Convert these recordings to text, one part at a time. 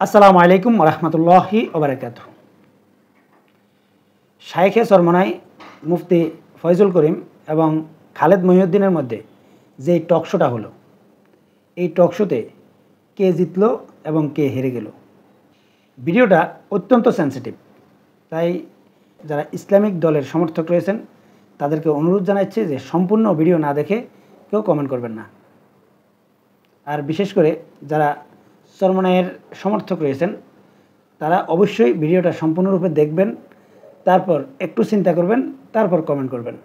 আসসালামু আলাইকুম রহমতুল্লাহি ওবারাকাতুহু। শাইখে চরমনাই মুফতি ফয়জুল করিম এবং খালেদ মহিউদ্দিনের মধ্যে যে টকশোটা হলো, এই টকশোতে কে জিতলো এবং কে হেরে গেল, ভিডিওটা অত্যন্ত সেন্সিটিভ। তাই যারা ইসলামিক দলের সমর্থক রয়েছেন তাদেরকে অনুরোধ জানাচ্ছি যে সম্পূর্ণ ভিডিও না দেখে কেউ কমেন্ট করবেন না। আর বিশেষ করে যারা চরমনাইয়ের সমর্থক রয়েছেন তারা অবশ্যই ভিডিওটা সম্পূর্ণরূপে দেখবেন, তারপর একটু চিন্তা করবেন, তারপর কমেন্ট করবেন।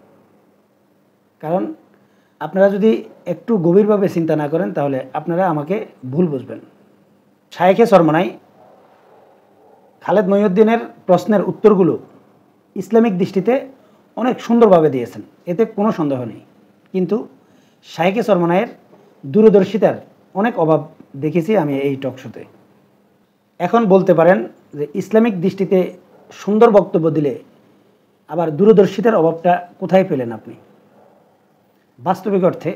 কারণ আপনারা যদি একটু গভীরভাবে চিন্তা না করেন তাহলে আপনারা আমাকে ভুল বুঝবেন। শাইখে চরমনাই খালেদ মহিউদ্দিনের প্রশ্নের উত্তরগুলো ইসলামিক দৃষ্টিতে অনেক সুন্দরভাবে দিয়েছেন, এতে কোনো সন্দেহ নেই। কিন্তু শাইখে চরমনাইয়ের দূরদর্শিতার অনেক অভাব দেখেছি আমি এই টকশোতে। এখন বলতে পারেন যে ইসলামিক দৃষ্টিতে সুন্দর বক্তব্য দিলে আবার দূরদর্শিতার অভাবটা কোথায় পেলেন আপনি? বাস্তবিক অর্থে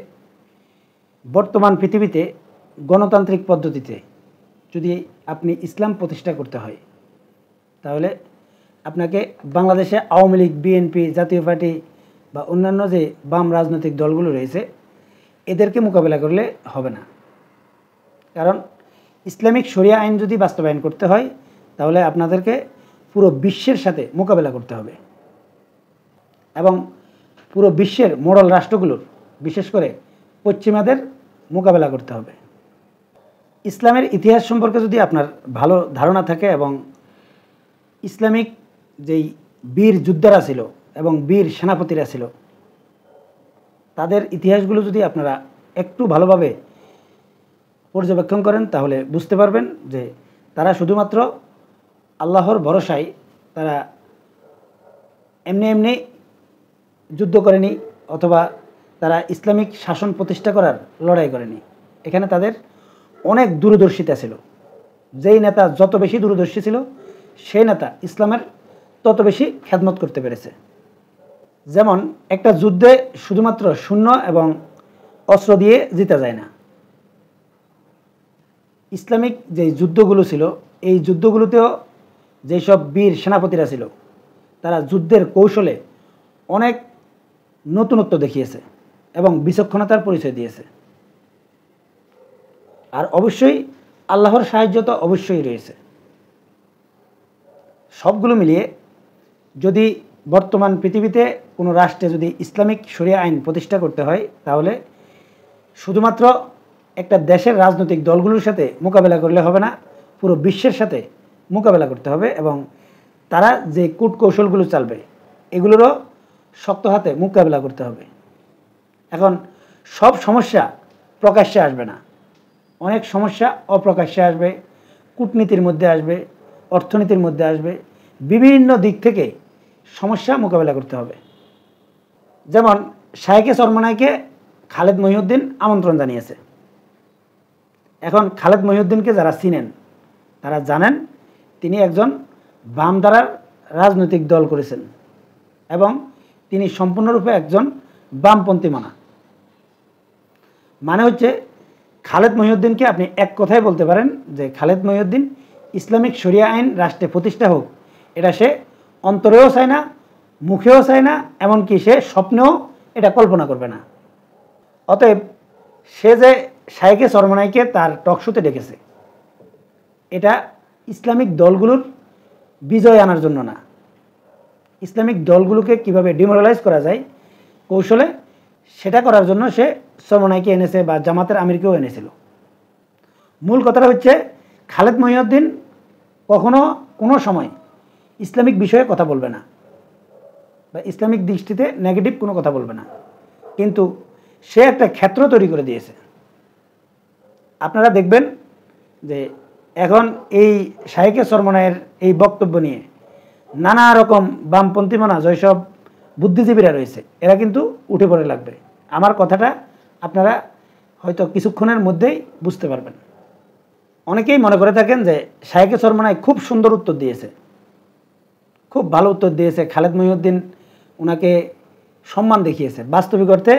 বর্তমান পৃথিবীতে গণতান্ত্রিক পদ্ধতিতে যদি আপনি ইসলাম প্রতিষ্ঠা করতে হয় তাহলে আপনাকে বাংলাদেশে আওয়ামী লীগ, বিএনপি, জাতীয় পার্টি বা অন্যান্য যে বাম রাজনৈতিক দলগুলো রয়েছে এদেরকে মোকাবেলা করলে হবে না। কারণ ইসলামিক শরিয়া আইন যদি বাস্তবায়ন করতে হয় তাহলে আপনাদেরকে পুরো বিশ্বের সাথে মোকাবেলা করতে হবে এবং পুরো বিশ্বের মোড়ল রাষ্ট্রগুলোর, বিশেষ করে পশ্চিমাদের মোকাবেলা করতে হবে। ইসলামের ইতিহাস সম্পর্কে যদি আপনার ভালো ধারণা থাকে এবং ইসলামিক যেই বীর যোদ্ধারা ছিল এবং বীর সেনাপতিরা ছিল তাদের ইতিহাসগুলো যদি আপনারা একটু ভালোভাবে পর্যবেক্ষণ করেন তাহলে বুঝতে পারবেন যে তারা শুধুমাত্র আল্লাহর ভরসায় তারা এমনি এমনি যুদ্ধ করেনি অথবা তারা ইসলামিক শাসন প্রতিষ্ঠা করার লড়াই করেনি। এখানে তাদের অনেক দূরদর্শিতা ছিল। যেই নেতা যত বেশি দূরদর্শী ছিল সেই নেতা ইসলামের তত বেশি খেদমত করতে পেরেছে। যেমন একটা যুদ্ধে শুধুমাত্র শূন্য এবং অস্ত্র দিয়ে জিতা যায় না। ইসলামিক যে যুদ্ধগুলো ছিল এই যুদ্ধগুলোতেও যেসব বীর সেনাপতিরা ছিল তারা যুদ্ধের কৌশলে অনেক নতুনত্ব দেখিয়েছে এবং বিচক্ষণতার পরিচয় দিয়েছে। আর অবশ্যই আল্লাহর সাহায্য তো অবশ্যই রয়েছে। সবগুলো মিলিয়ে যদি বর্তমান পৃথিবীতে কোনো রাষ্ট্রে যদি ইসলামিক শরিয়া আইন প্রতিষ্ঠা করতে হয় তাহলে শুধুমাত্র একটা দেশের রাজনৈতিক দলগুলোর সাথে মোকাবেলা করলে হবে না, পুরো বিশ্বের সাথে মোকাবেলা করতে হবে এবং তারা যে কূটকৌশলগুলো চালবে এগুলোরও শক্ত হাতে মোকাবেলা করতে হবে। এখন সব সমস্যা প্রকাশ্যে আসবে না, অনেক সমস্যা অপ্রকাশ্যে আসবে, কূটনীতির মধ্যে আসবে, অর্থনীতির মধ্যে আসবে, বিভিন্ন দিক থেকে সমস্যা মোকাবেলা করতে হবে। যেমন শাইখে চরমনাইকে খালেদ মহিউদ্দিন আমন্ত্রণ জানিয়েছে। এখন খালেদ মহিউদ্দিনকে যারা চিনেন তারা জানেন তিনি একজন বামধারার রাজনৈতিক দল করেছেন এবং তিনি সম্পূর্ণরূপে একজন বামপন্থী মানা। মানে হচ্ছে খালেদ মহিউদ্দিনকে আপনি এক কথায় বলতে পারেন যে খালেদ মহিউদ্দিন ইসলামিক শরিয়া আইন রাষ্ট্রে প্রতিষ্ঠা হোক এটা সে অন্তরেও চায় না, মুখেও চায় না, এমনকি সে স্বপ্নেও এটা কল্পনা করবে না। অতএব সে যে শাইখে চরমনাইকে তার টকশোতে ডেকেছে এটা ইসলামিক দলগুলোর বিজয় আনার জন্য না, ইসলামিক দলগুলোকে কিভাবে ডিমোরালাইজ করা যায় কৌশলে সেটা করার জন্য সে চরমনাইকে এনেছে বা জামাতের আমিরকেও এনেছিল। মূল কথাটা হচ্ছে খালেদ মহিউদ্দিন কখনো কোনো সময় ইসলামিক বিষয়ে কথা বলবে না বা ইসলামিক দৃষ্টিতে নেগেটিভ কোনো কথা বলবে না, কিন্তু সে একটা ক্ষেত্র তৈরি করে দিয়েছে। আপনারা দেখবেন যে এখন এই শাইখে চরমনাইয়ের এই বক্তব্য নিয়ে নানা রকম বামপন্থী মানা যেসব বুদ্ধিজীবীরা রয়েছে এরা কিন্তু উঠে পড়ে লাগবে। আমার কথাটা আপনারা হয়তো কিছুক্ষণের মধ্যেই বুঝতে পারবেন। অনেকেই মনে করে থাকেন যে শাইখে চরমনাই খুব সুন্দর উত্তর দিয়েছে, খুব ভালো উত্তর দিয়েছে, খালেদ মহিউদ্দিন ওনাকে সম্মান দেখিয়েছে। বাস্তবিক অর্থে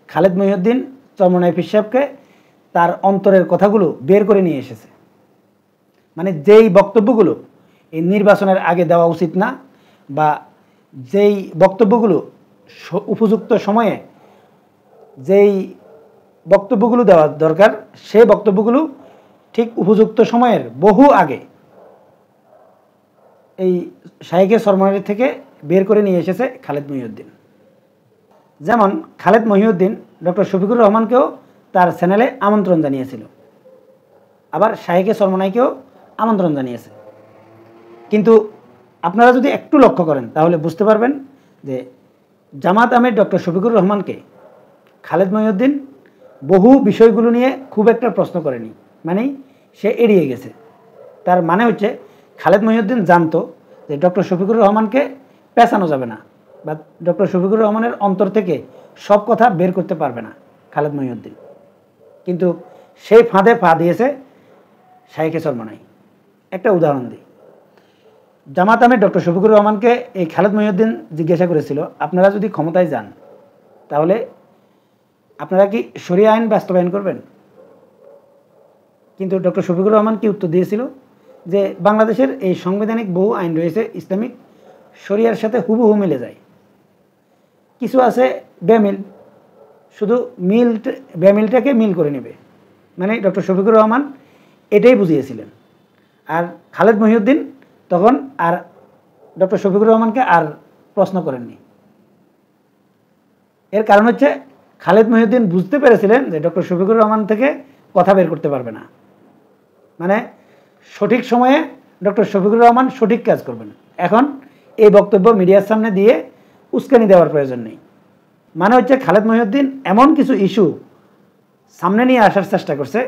খালেদ মহিউদ্দিন চরমনাই পীর সাহেবকে তার অন্তরের কথাগুলো বের করে নিয়ে এসেছে। মানে যেই বক্তব্যগুলো এই নির্বাচনের আগে দেওয়া উচিত না, বা যেই বক্তব্যগুলো উপযুক্ত সময়ে যেই বক্তব্যগুলো দেওয়া দরকার, সেই বক্তব্যগুলো ঠিক উপযুক্ত সময়ের বহু আগে এই শাইখে সরমনাই থেকে বের করে নিয়ে এসেছে খালেদ মহিউদ্দিন। যেমন খালেদ মহিউদ্দিন ডক্টর শফিকুর রহমানকেও তার চ্যানেলে আমন্ত্রণ জানিয়েছিল, আবার শাইখে সরমনাইকেও আমন্ত্রণ জানিয়েছে। কিন্তু আপনারা যদি একটু লক্ষ্য করেন তাহলে বুঝতে পারবেন যে জামাত আমির ডক্টর শফিকুর রহমানকে খালেদ মহিউদ্দিন বহু বিষয়গুলো নিয়ে খুব একটা প্রশ্ন করেনি, মানে সে এড়িয়ে গেছে। তার মানে হচ্ছে খালেদ মহিউদ্দিন জানতো যে ডক্টর শফিকুর রহমানকে পেঁচানো যাবে না, বা ডক্টর শফিকুর রহমানের অন্তর থেকে সব কথা বের করতে পারবে না খালেদ মহিউদ্দিন। কিন্তু সেই ফাঁদে পা দিয়েছে শাইখে সরমনাই। একটা উদাহরণ দিই। জামাত আমির ডক্টর শফিকুর রহমানকে এই খালেদ মহিউদ্দিন জিজ্ঞাসা করেছিল, আপনারা যদি ক্ষমতায় যান তাহলে আপনারা কি শরিয়া আইন বাস্তবায়ন করবেন? কিন্তু ডক্টর শফিকুর রহমান কি উত্তর দিয়েছিল যে বাংলাদেশের এই সাংবিধানিক বহু আইন রয়েছে ইসলামিক, শরিয়ার সাথে হুবহু মিলে যায়। কিছু আছে বেমিল, শুধু বেমিলটাকে মিল করে নেবে। মানে ডক্টর শফিকুর রহমান এটাই বুঝিয়েছিলেন। আর খালেদ মহিউদ্দিন তখন আর ডক্টর শফিকুর রহমানকে আর প্রশ্ন করেননি। এর কারণ হচ্ছে খালেদ মহিউদ্দিন বুঝতে পেরেছিলেন যে ডক্টর শফিকুর রহমান থেকে কথা বের করতে পারবে না। মানে সঠিক সময়ে ডক্টর শফিকুর রহমান সঠিক কাজ করবেন। এখন এই বক্তব্য মিডিয়ার সামনে দিয়ে উস্কানি দেওয়ার প্রয়োজন নেই। মানে হচ্ছে খালেদ মহিউদ্দিন এমন কিছু ইস্যু সামনে নিয়ে আসার চেষ্টা করছে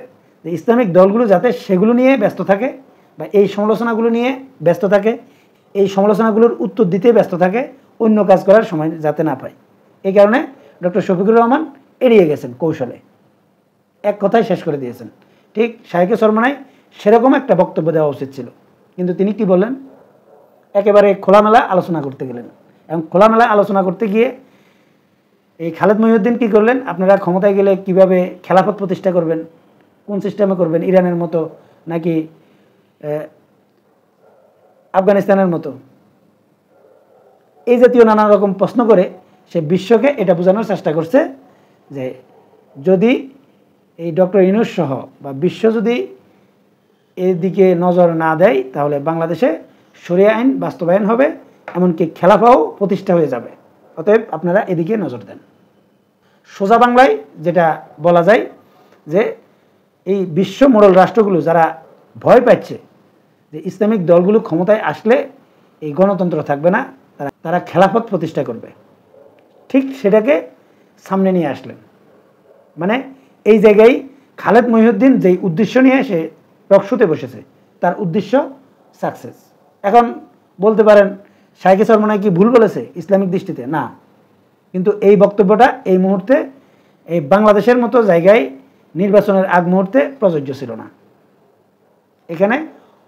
যে ইসলামিক দলগুলো যাতে সেগুলো নিয়ে ব্যস্ত থাকে, বা এই সমালোচনাগুলো নিয়ে ব্যস্ত থাকে, এই সমালোচনাগুলোর উত্তর দিতে ব্যস্ত থাকে, অন্য কাজ করার সময় যাতে না পায়। এই কারণে ডক্টর শফিকুর রহমান এড়িয়ে গেছেন কৌশলে, এক কথায় শেষ করে দিয়েছেন। ঠিক শাইখে সরমনাই সেরকম একটা বক্তব্য দেওয়া উচিত ছিল, কিন্তু তিনি কি বললেন, একেবারে খোলামেলা আলোচনা করতে গেলেন। এবং খোলামেলা আলোচনা করতে গিয়ে এই খালেদ মহিউদ্দিন কী করলেন, আপনারা ক্ষমতায় গেলে কিভাবে খেলাফত প্রতিষ্ঠা করবেন, কোন সিস্টেমে করবেন, ইরানের মতো নাকি আফগানিস্তানের মতো, এই জাতীয় নানা রকম প্রশ্ন করে সে বিশ্বকে এটা বোঝানোর চেষ্টা করছে যে যদি এই ডক্টর ইউনূস সহ বা বিশ্ব যদি এদিকে নজর না দেয় তাহলে বাংলাদেশে শরিয়া আইন বাস্তবায়ন হবে, এমনকি খেলাফাও প্রতিষ্ঠা হয়ে যাবে। অতএব আপনারা এদিকে নজর দেন। সোজা বাংলায় যেটা বলা যায় যে এই বিশ্ব মোড়ল রাষ্ট্রগুলো যারা ভয় পাচ্ছে যে ইসলামিক দলগুলো ক্ষমতায় আসলে এই গণতন্ত্র থাকবে না, তারা খেলাফত প্রতিষ্ঠা করবে, ঠিক সেটাকে সামনে নিয়ে আসলেন। মানে এই জায়গায় খালেদ মহিউদ্দিন যেই উদ্দেশ্য নিয়ে সে টকশোতে বসেছে তার উদ্দেশ্য সাকসেস। এখন বলতে পারেন শাইখে সরমনাই কি ভুল বলেছে ইসলামিক দৃষ্টিতে? না, কিন্তু এই বক্তব্যটা এই মুহূর্তে এই বাংলাদেশের মতো জায়গায় নির্বাচনের আগ মুহূর্তে প্রযোজ্য ছিল না। এখানে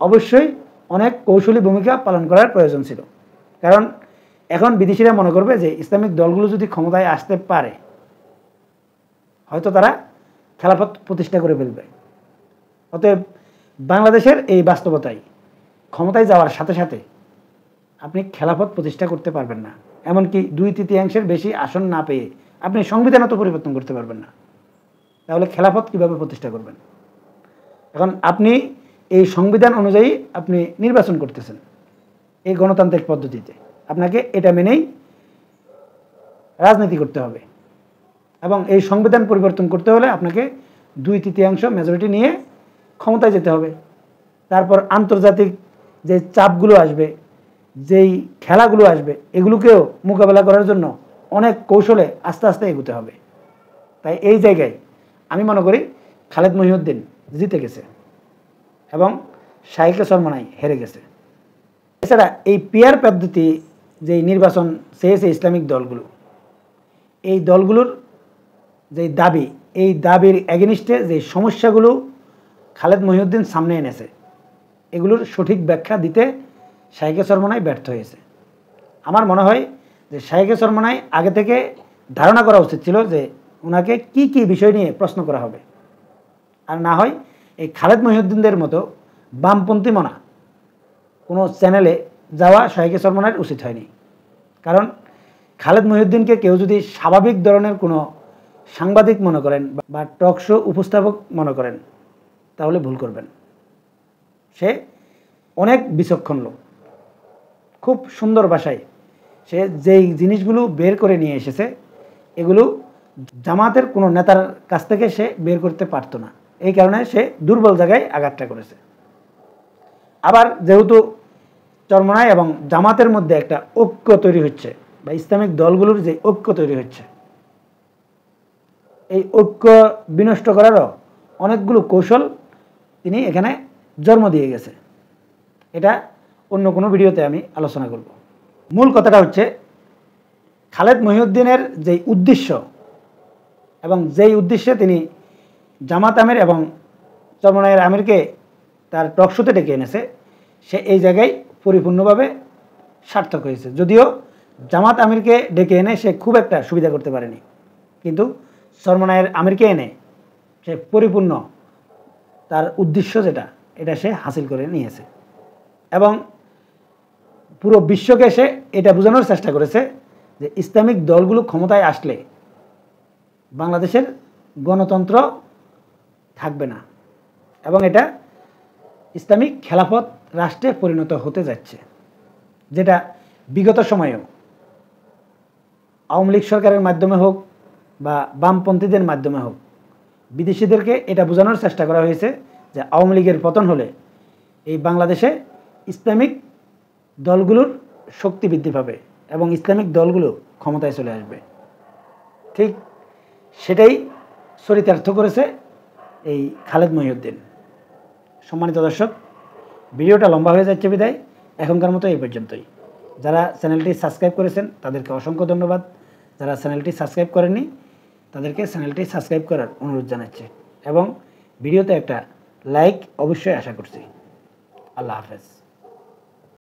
অবশ্যই অনেক কৌশলী ভূমিকা পালন করার প্রয়োজন ছিল, কারণ এখন বিদেশিরা মনে করবে যে ইসলামিক দলগুলো যদি ক্ষমতায় আসতে পারে হয়তো তারা খেলাফত প্রতিষ্ঠা করে ফেলবে। অতএব বাংলাদেশের এই বাস্তবতায় ক্ষমতায় যাওয়ার সাথে সাথে আপনি খেলাফত প্রতিষ্ঠা করতে পারবেন না, এমনকি 2/3 বেশি আসন না পেয়ে আপনি সংবিধানও তো পরিবর্তন করতে পারবেন না। তাহলে খেলাফত কিভাবে প্রতিষ্ঠা করবেন? এখন আপনি এই সংবিধান অনুযায়ী আপনি নির্বাচন করতেছেন এই গণতান্ত্রিক পদ্ধতিতে, আপনাকে এটা মেনেই রাজনীতি করতে হবে, এবং এই সংবিধান পরিবর্তন করতে হলে আপনাকে 2/3 মেজরিটি নিয়ে ক্ষমতায় যেতে হবে। তারপর আন্তর্জাতিক যে চাপগুলো আসবে, যেই খেলাগুলো আসবে, এগুলোকেও মোকাবেলা করার জন্য অনেক কৌশলে আস্তে আস্তে এগোতে হবে। তাই এই জায়গায় আমি মনে করি খালেদ মহিউদ্দিন জিতে গেছে এবং শাইখে সরমনাই হেরে গেছে। এছাড়া এই পিয়ার পদ্ধতি যে নির্বাচন চেয়েছে ইসলামিক দলগুলো, এই দলগুলোর যে দাবি, এই দাবির এগেনিস্টে যে সমস্যাগুলো খালেদ মহিউদ্দিন সামনে এনেছে, এগুলোর সঠিক ব্যাখ্যা দিতে শাইখে সরমনাই ব্যর্থ হয়েছে। আমার মনে হয় যে শাইখে সরমনাই আগে থেকে ধারণা করা উচিত ছিল যে ওনাকে কি কি বিষয় নিয়ে প্রশ্ন করা হবে, আর না হয় এই খালেদ মহিউদ্দিনদের মতো বামপন্থী মনা কোনো চ্যানেলে যাওয়া শাহেকে চরমনায়ের উচিত হয়নি। কারণ খালেদ মহিউদ্দিনকে কেউ যদি স্বাভাবিক ধরনের কোনো সাংবাদিক মনে করেন বা টক শো উপস্থাপক মনে করেন তাহলে ভুল করবেন। সে অনেক বিচক্ষণ লোক, খুব সুন্দর ভাষায় সে যেই জিনিসগুলো বের করে নিয়ে এসেছে এগুলো জামাতের কোনো নেতার কাছ থেকে সে বের করতে পারতো না, এই কারণে সে দুর্বল জায়গায় আঘাতটা করেছে। আবার যেহেতু চরমনাই এবং জামাতের মধ্যে একটা ঐক্য তৈরি হচ্ছে বা ইসলামিক দলগুলোর যে ঐক্য তৈরি হচ্ছে, এই ঐক্য বিনষ্ট করারও অনেকগুলো কৌশল তিনি এখানে জন্ম দিয়ে গেছে। এটা অন্য কোনো ভিডিওতে আমি আলোচনা করব। মূল কথাটা হচ্ছে খালেদ মহিউদ্দিনের যেই উদ্দেশ্য এবং যেই উদ্দেশ্যে তিনি জামাত আমির এবং চরমনায়ের আমিরকে তার টকশোতে ডেকে এনেছে সে এই জায়গায় পরিপূর্ণভাবে সার্থক হয়েছে। যদিও জামাত আমিরকে ডেকে এনে সে খুব একটা সুবিধা করতে পারেনি, কিন্তু চরমনায়ের আমিরকে এনে সে পরিপূর্ণ তার উদ্দেশ্য যেটা এটা সে হাসিল করে নিয়েছে এবং পুরো বিশ্বকে সে এটা বোঝানোর চেষ্টা করেছে যে ইসলামিক দলগুলো ক্ষমতায় আসলে বাংলাদেশের গণতন্ত্র থাকবে না এবং এটা ইসলামিক খেলাফত রাষ্ট্রে পরিণত হতে যাচ্ছে, যেটা বিগত সময়েও আওয়ামী লীগ সরকারের মাধ্যমে হোক বা বামপন্থীদের মাধ্যমে হোক বিদেশিদেরকে এটা বোঝানোর চেষ্টা করা হয়েছে যে আওয়ামী লীগের পতন হলে এই বাংলাদেশে ইসলামিক দলগুলোর শক্তি বৃদ্ধি পাবে এবং ইসলামিক দলগুলো ক্ষমতায় চলে আসবে। ঠিক সেটাই চরিতার্থ করেছে এই খালেদ মহিউদ্দিন। সম্মানিত দর্শক, ভিডিওটা লম্বা হয়ে যাচ্ছে বিদায় এখনকার মতো এই পর্যন্তই। যারা চ্যানেলটি সাবস্ক্রাইব করেছেন তাদেরকে অসংখ্য ধন্যবাদ। যারা চ্যানেলটি সাবস্ক্রাইব করেননি তাদেরকে চ্যানেলটি সাবস্ক্রাইব করার অনুরোধ জানাচ্ছি এবং ভিডিওতে একটা লাইক অবশ্যই আশা করছি। আল্লাহ হাফেজ।